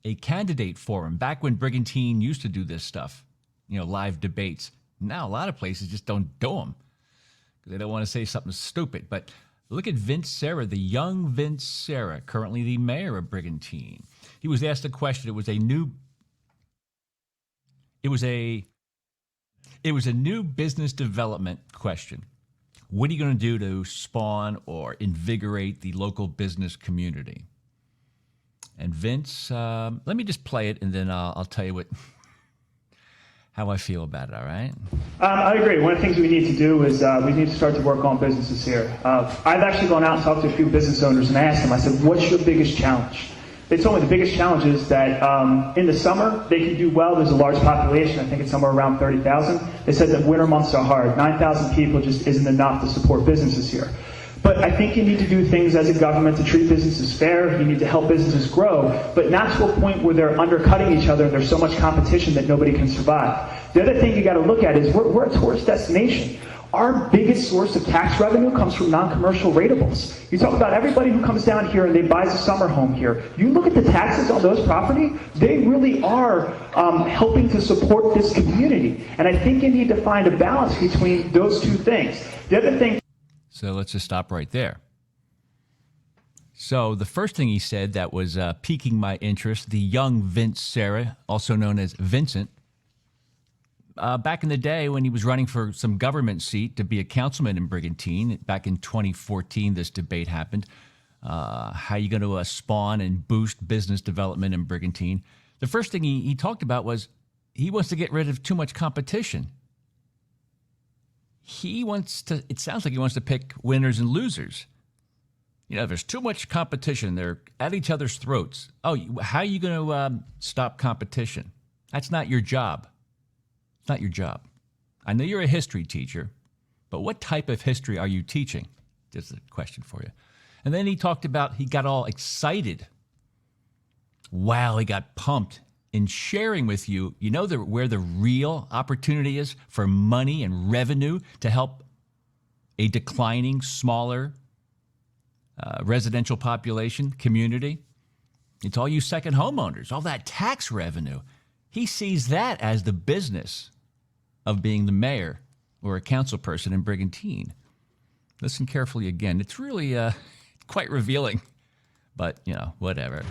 a candidate forum back when Brigantine used to do this stuff, live debates. Now a lot of places just don't do them because they don't want to say something stupid. But look at Vince Sera, the young Vince Sera, currently the mayor of Brigantine. He was asked a question. It was a new business development question. What are you going to do to spawn or invigorate the local business community? And Vince, let me just play it, and then I'll tell you how I feel about it, all right? I agree. One of the things we need to do is we need to start to work on businesses here. I've actually gone out and talked to a few business owners, and I asked them, I said, what's your biggest challenge? They told me the biggest challenge is that in the summer, they can do well. There's a large population. I think it's somewhere around 30,000. They said that winter months are hard. 9,000 people just isn't enough to support businesses here. But I think you need to do things as a government to treat businesses fair. You need to help businesses grow, but not to a point where they're undercutting each other and there's so much competition that nobody can survive. The other thing you got to look at is we're a tourist destination. Our biggest source of tax revenue comes from non-commercial ratables. You talk about everybody who comes down here and they buys a summer home here. You look at the taxes on those property, they really are helping to support this community. And I think you need to find a balance between those two things. The other thing... So let's just stop right there. So the first thing he said that was piquing my interest, the young Vince Sera, also known as Vincent, back in the day when he was running for some government seat to be a councilman in Brigantine, back in 2014, this debate happened. How are you going to spawn and boost business development in Brigantine? The first thing he talked about was he wants to get rid of too much competition. It sounds like he wants to pick winners and losers. There's too much competition. They're at each other's throats. Oh, how are you going to stop competition? That's not your job. It's not your job. I know you're a history teacher, but what type of history are you teaching? Just a question for you. And then he talked about, he got all excited. Wow, he got pumped in sharing with you, where the real opportunity is for money and revenue to help a declining, smaller residential population community. It's all you second homeowners, all that tax revenue. He sees that as the business of being the mayor or a council person in Brigantine. Listen carefully again. It's really quite revealing, but, whatever.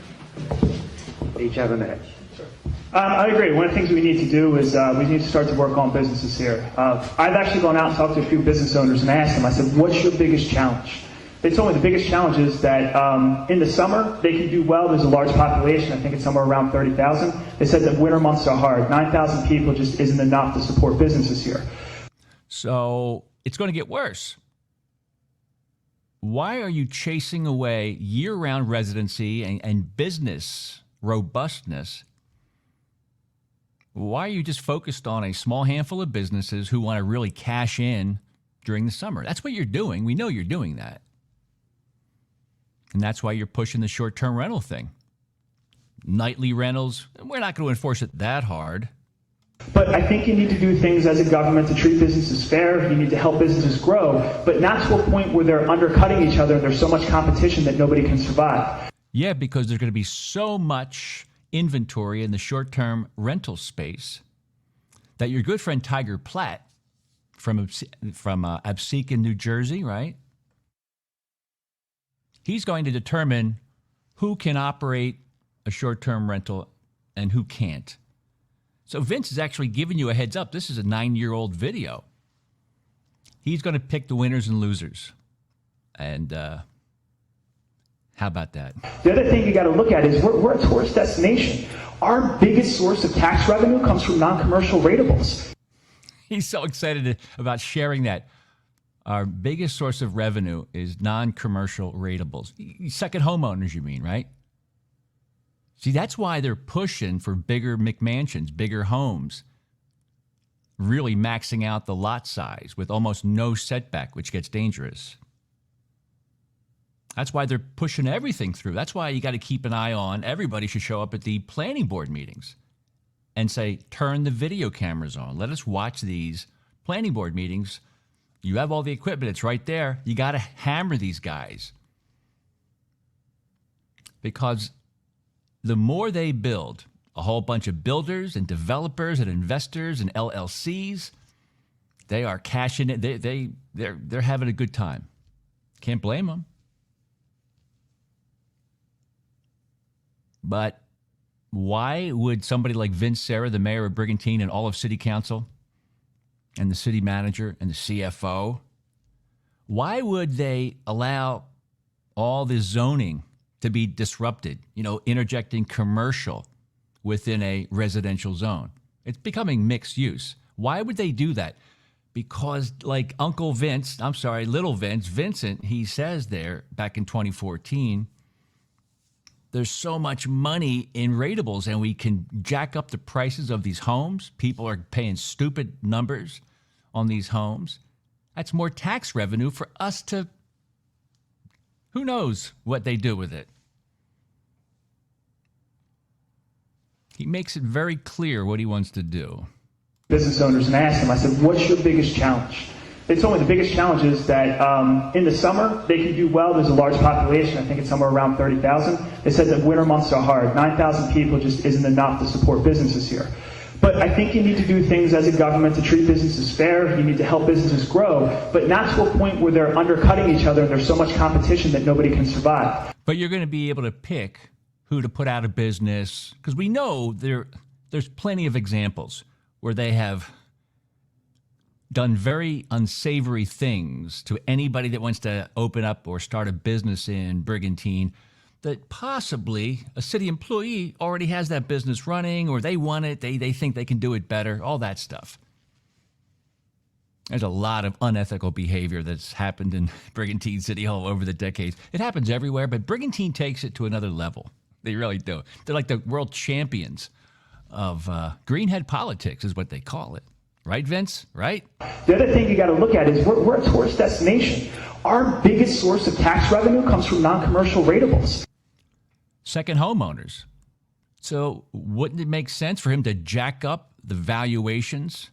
Each have a minute. I agree. One of the things we need to do is we need to start to work on businesses here. I've actually gone out and talked to a few business owners, and I asked them, I said, what's your biggest challenge? They told me the biggest challenge is that in the summer, they can do well. There's a large population. I think it's somewhere around 30,000. They said that winter months are hard. 9,000 people just isn't enough to support businesses here. So it's going to get worse. Why are you chasing away year-round residency and business robustness? Why are you just focused on a small handful of businesses who want to really cash in during the summer? That's what you're doing. We know you're doing that. And that's why you're pushing the short-term rental thing. Nightly rentals, we're not going to enforce it that hard. But I think you need to do things as a government to treat businesses fair. You need to help businesses grow, but not to a point where they're undercutting each other and there's so much competition that nobody can survive. Yeah, because there's going to be so much inventory in the short-term rental space that your good friend Tiger Platt from Absecon, New Jersey, right? He's going to determine who can operate a short-term rental and who can't. So Vince is actually giving you a heads up. This is a 9-year-old video. He's going to pick the winners and losers. And how about that? The other thing you got to look at is we're a tourist destination. Our biggest source of tax revenue comes from non-commercial ratables. He's so excited about sharing that. Our biggest source of revenue is non-commercial ratables. Second homeowners, you mean, right? See, that's why they're pushing for bigger McMansions, bigger homes, really maxing out the lot size with almost no setback, which gets dangerous. That's why they're pushing everything through. That's why you got to keep an eye on. Everybody should show up at the planning board meetings and say, turn the video cameras on. Let us watch these planning board meetings. You have all the equipment. It's right there. You got to hammer these guys because the more they build, a whole bunch of builders and developers and investors and LLCs, they are cashing it. They're having a good time. Can't blame them. But why would somebody like Vince Sera, the mayor of Brigantine, and all of city council, and the city manager and the CFO, why would they allow all this zoning to be disrupted, interjecting commercial within a residential zone? It's becoming mixed use. Why would they do that? Because like Uncle Vince, I'm sorry, Little Vince, Vincent, he says there back in 2014, there's so much money in ratables and we can jack up the prices of these homes. People are paying stupid numbers on these homes. That's more tax revenue for us to, who knows what they do with it. He makes it very clear what he wants to do. Business owners, and I asked them, I said, what's your biggest challenge? They told me the biggest challenge is that in the summer, they can do well. There's a large population. I think it's somewhere around 30,000. They said that winter months are hard. 9,000 people just isn't enough to support businesses here. But I think you need to do things as a government to treat businesses fair. You need to help businesses grow, but not to a point where they're undercutting each other and there's so much competition that nobody can survive. But you're going to be able to pick who to put out of business, because we know there's plenty of examples where they have done very unsavory things to anybody that wants to open up or start a business in Brigantine, that possibly a city employee already has that business running, or they want it, they think they can do it better, all that stuff. There's a lot of unethical behavior that's happened in Brigantine City Hall over the decades. It happens everywhere, but Brigantine takes it to another level. They really do. They're like the world champions of greenhead politics is what they call it. Right, Vince? Right? The other thing you got to look at is we're a tourist destination. Our biggest source of tax revenue comes from non-commercial ratables. Second homeowners. So wouldn't it make sense for him to jack up the valuations,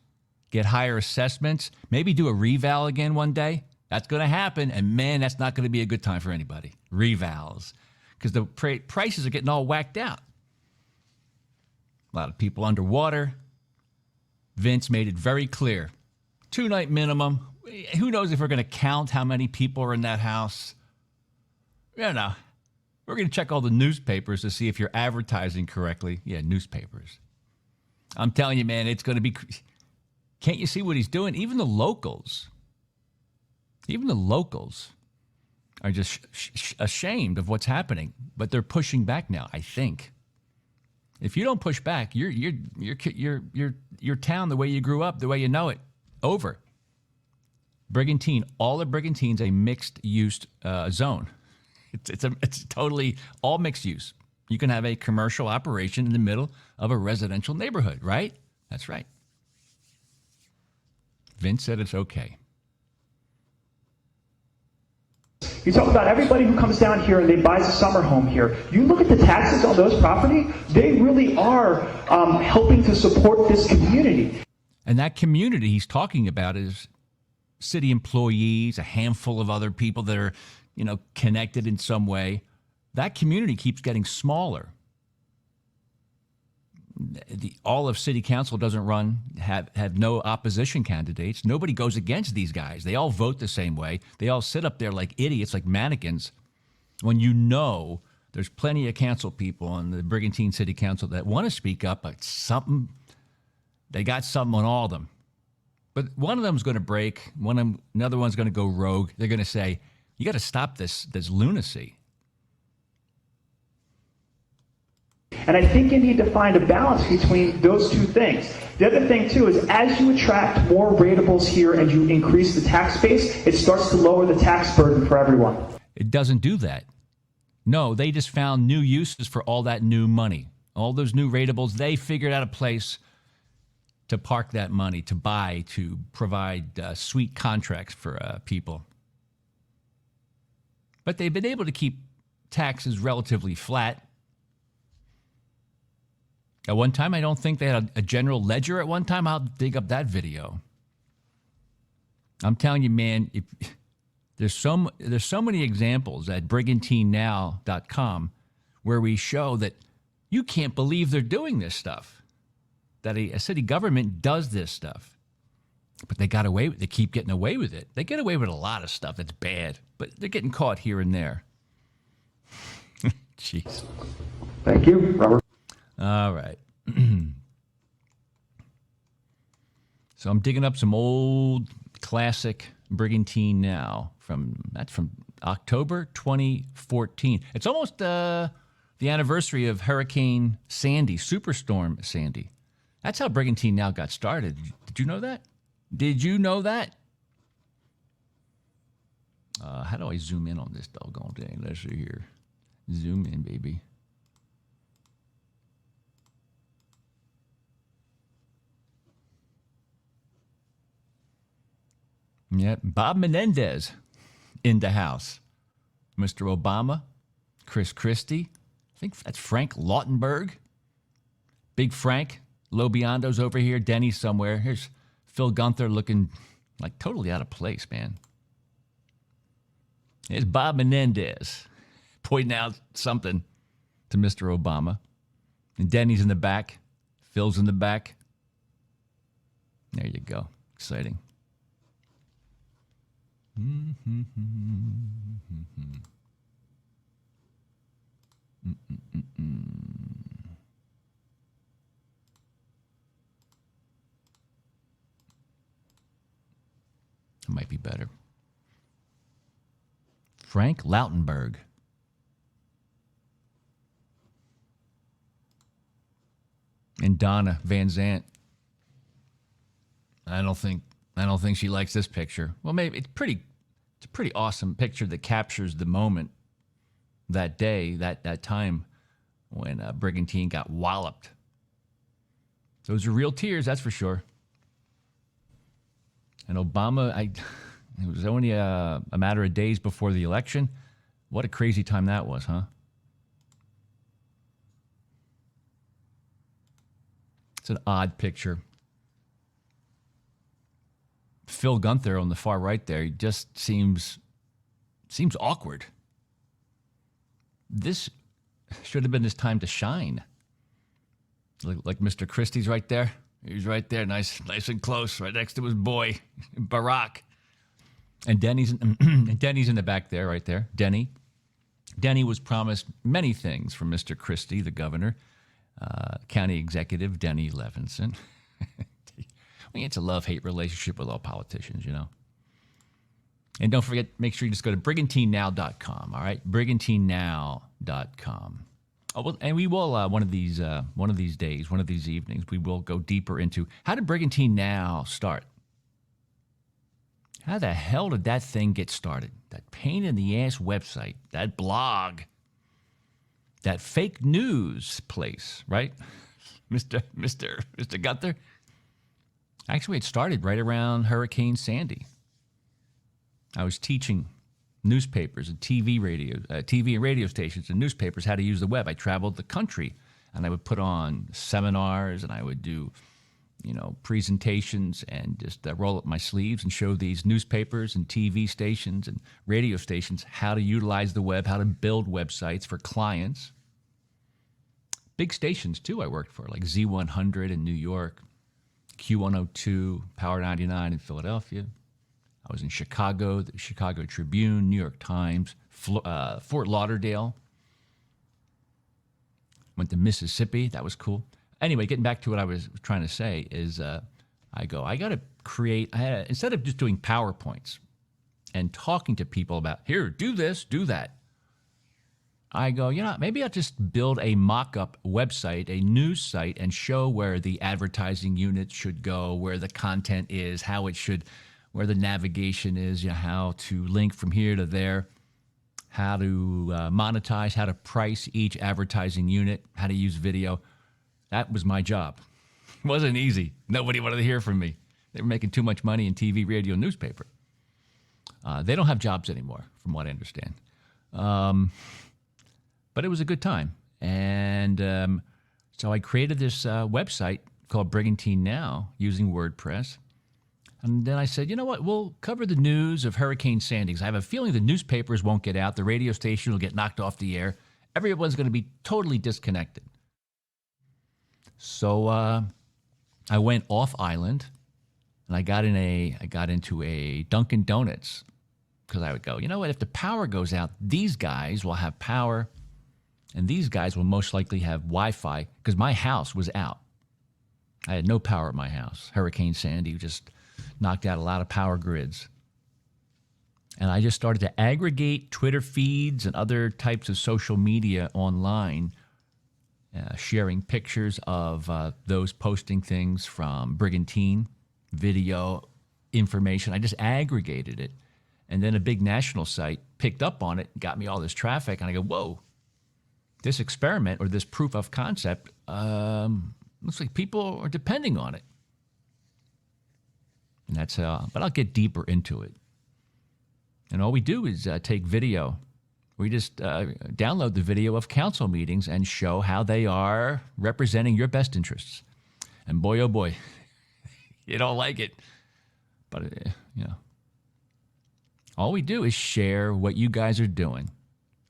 get higher assessments, maybe do a reval again one day? That's going to happen, and man, that's not going to be a good time for anybody. Revals. Because the prices are getting all whacked out. A lot of people underwater. Vince made it very clear. 2-night minimum. Who knows if we're going to count how many people are in that house? We're going to check all the newspapers to see if you're advertising correctly. Yeah, newspapers. I'm telling you, man, it's going to be... Can't you see what he's doing? Even the locals are just ashamed of what's happening, but they're pushing back now, I think. If you don't push back, your town, the way you grew up, the way you know it, over. Brigantine, all of Brigantine's a mixed-use zone. It's totally all mixed use. You can have a commercial operation in the middle of a residential neighborhood, right? That's right. Vince said it's okay. You talk about everybody who comes down here and they buys a summer home here. You look at the taxes on those property, they really are helping to support this community. And that community he's talking about is city employees, a handful of other people that are, connected in some way. That community keeps getting smaller. All of city council doesn't have no opposition candidates. Nobody goes against these guys. They all vote the same way. They all sit up there like idiots, like mannequins, when there's plenty of council people on the Brigantine City Council that want to speak up, but they got something on all of them. But one of them's going to break. Another one's going to go rogue. They're going to say, you got to stop this lunacy. And I think you need to find a balance between those two things. The other thing, too, is as you attract more ratables here and you increase the tax base, it starts to lower the tax burden for everyone. It doesn't do that. No, they just found new uses for all that new money. All those new ratables, they figured out a place to park that money, to buy, to provide sweet contracts for people. But they've been able to keep taxes relatively flat. At one time, I don't think they had a general ledger at one time. I'll dig up that video. I'm telling you, man, there's so many examples at BrigantineNOW.com where we show that, You can't believe they're doing this stuff. That a city government does this stuff. But they got away with it. They keep getting away with it. They get away with a lot of stuff that's bad, but they're getting caught here and there. Jeez. Thank you, Robert. All right. So I'm digging up some old classic Brigantine Now from October 2014. It's almost the anniversary of Hurricane Sandy, Superstorm Sandy. That's how Brigantine Now got started. Did you know that? Did you know that? How do I zoom in on this doggone thing? Let's see here. Zoom in, baby. Yep, Bob Menendez in the house. Mr. Obama, Chris Christie. I think that's Frank Lautenberg. Big Frank. Lobiondo's over here. Denny's somewhere. Here's Phil Gunther looking like totally out of place, man. Here's Bob Menendez pointing out something to Mr. Obama. And Denny's in the back. Phil's in the back. There you go. Exciting. It might be better. Frank Lautenberg. And Donna Van Zant. I don't think she likes this picture. Well, maybe it's a pretty awesome picture that captures the moment, that day, that time when Brigantine got walloped. Those are real tears, that's for sure. And Obama, it was only a matter of days before the election. What a crazy time that was, huh? It's an odd picture. Phil Gunther on the far right there, he just seems awkward. This should have been his time to shine. Like Mr. Christie's right there. He's right there, nice and close, right next to his boy, Barack. And Denny's in the back there, right there. Denny was promised many things from Mr. Christie, the governor, county executive Denny Levinson. It's a love-hate relationship with all politicians, you know. And don't forget, make sure you just go to BrigantineNOW.com, all right? BrigantineNOW.com. Oh, well, and we will one of these days, one of these evenings, we will go deeper into how did Brigantine Now start? How the hell did that thing get started? That pain-in-the-ass website, that blog, that fake news place, right, Mr. Gunther? Actually, it started right around Hurricane Sandy. I was teaching newspapers and TV and radio stations and newspapers how to use the web. I traveled the country, and I would put on seminars, and I would do, presentations, and just roll up my sleeves and show these newspapers and TV stations and radio stations how to utilize the web, how to build websites for clients. Big stations, too, I worked for, like Z100 in New York, Q102, Power 99 in Philadelphia. I was in Chicago, the Chicago Tribune, New York Times, Fort Lauderdale. Went to Mississippi. That was cool. Anyway, getting back to what I was trying to say is I got to create, instead of just doing PowerPoints and talking to people about, here, do this, do that. I go, maybe I'll just build a mock-up website, a news site, and show where the advertising unit should go, where the content is, how it should, where the navigation is, how to link from here to there, how to monetize, how to price each advertising unit, how to use video. That was my job. It wasn't easy. Nobody wanted to hear from me. They were making too much money in TV, radio, newspaper. They don't have jobs anymore, from what I understand. But it was a good time. And so I created this website called Brigantine Now using WordPress. And then I said, you know what, we'll cover the news of Hurricane Sandy, because I have a feeling the newspapers won't get out, the radio station will get knocked off the air. Everyone's going to be totally disconnected. So I went off island, and I got into a Dunkin' Donuts, because I would go, you know what, if the power goes out, these guys will have power, and these guys will most likely have Wi-Fi, because my house was out. I had no power at my house. Hurricane Sandy just knocked out a lot of power grids. And I just started to aggregate Twitter feeds and other types of social media online, sharing pictures of those posting things from Brigantine, video, information. I just aggregated it. And then a big national site picked up on it, got me all this traffic, and I go, whoa, this experiment or this proof of concept, looks like people are depending on it. And that's but I'll get deeper into it. And all we do is take video. We just download the video of council meetings and show how they are representing your best interests. And boy, oh boy, you don't like it. But, all we do is share what you guys are doing.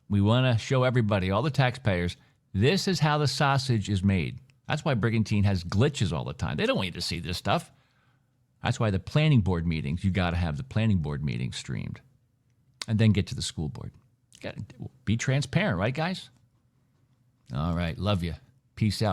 We want to show everybody, all the taxpayers, this is how the sausage is made. That's why Brigantine has glitches all the time. They don't want you to see this stuff. That's why the planning board meetings, you got to have the planning board meetings streamed. And then get to the school board. Got to be transparent, right, guys? All right. Love you. Peace out.